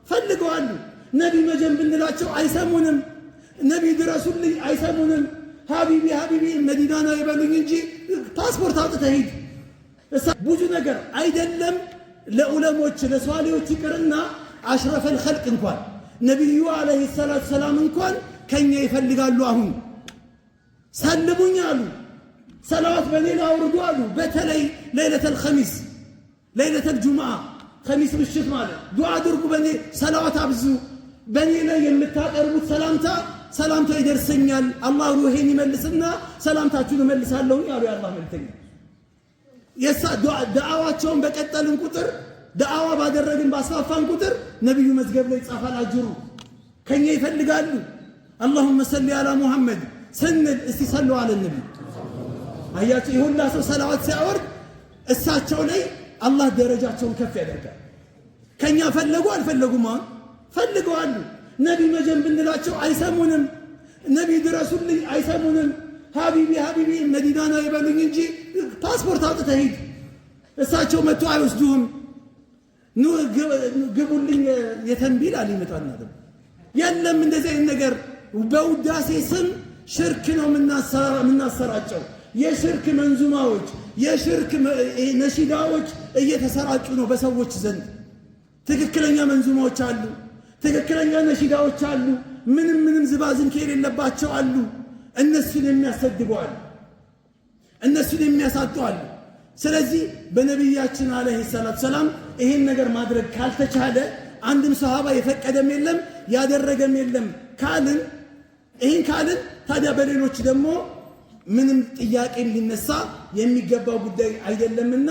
ፈልገዋሉ። ነቢ መጀን ብንላቸው አይሰሙንም። ነቢ ድረሱልኝ አይሰሙንም። ሀቢቢ ሀቢቢ መዲና ነው ይበሉኝ እንጂ ፓስፖርት አውጥተህ ሂድ። ብዙ ነገር አይደለም ለዑለሞች ለሷሊዎች ይቅርና አሽረፈል ኸልቅ እንኳን ነቢዩ ዓለይሂ ሰላቱ ሰላም እንኳን ከኛ ይፈልጋሉ። አሁን ሰልሙኝ አሉ፣ ሰላዋት በኔ ላይ አውርዱ አሉ። በተለይ ለይለተል ኸሚስ ለይለተል ጁምዓ ኸሚስ ምሽት ማለት ዱዓ አድርጉ፣ በኔ ሰላዋት አብዙ፣ በኔ ላይ የምታቀርቡት ሰላምታ ይደርሰኛል፣ አላህ ሩሄን ይመልስና ሰላምታችሁን እመልሳለሁ ያሉ የአላህ መልእክተኛ። ዳዓዋቸውን በቀጠልን ቁጥር ዳዓዋ ባደረግን ባስፋፋን ቁጥር ነቢዩ መዝገብ ላይ ይጻፋል አጅሩ። ከኛ ይፈልጋሉ። አላሁመ ሰሊ አላ ሙሐመድ ስንል እስቲ ሰሉ አለ ነቢ። አያችሁ ይሁላ ሰው ሰላዋት ሲያወርድ እሳቸው ላይ አላህ ደረጃቸውን ከፍ ያደርጋል። ከኛ ፈለጉ አልፈለጉም ፈልገዋሉ። ነቢ መጀን ብንላቸው አይሰሙንም። ነቢ ድረሱልኝ አይሰሙንም። ሀቢቢ ሀቢቢ መዲና ነው ይበሉኝ እንጂ ፓስፖርት አውጥተህ ሂድ። እሳቸው መጥቶ አይወስዱህም። ግቡልኝ የተንቢል አሊመጣና ደግሞ የለም እንደዚህ አይነት ነገር። በውዳሴ ስም ሽርክ ነው የምናሰራጨው። የሽርክ መንዙማዎች የሽርክ ነሺዳዎች እየተሰራጩ ነው በሰዎች ዘንድ። ትክክለኛ መንዙማዎች አሉ፣ ትክክለኛ ነሺዳዎች አሉ፣ ምንም ዝባዝንኬ የሌለባቸው አሉ። እነሱን የሚያሰድበዋል፣ እነሱን የሚያሳጠዋል። ስለዚህ በነቢያችን አለይሂ ሰላቱ ሰላም ይሄን ነገር ማድረግ ካልተቻለ አንድም ሰሃባ የፈቀደም የለም ያደረገም የለም ካልን ይሄን ካልን ታዲያ በሌሎች ደግሞ ምንም ጥያቄ ሊነሳ የሚገባው ጉዳይ አይደለምና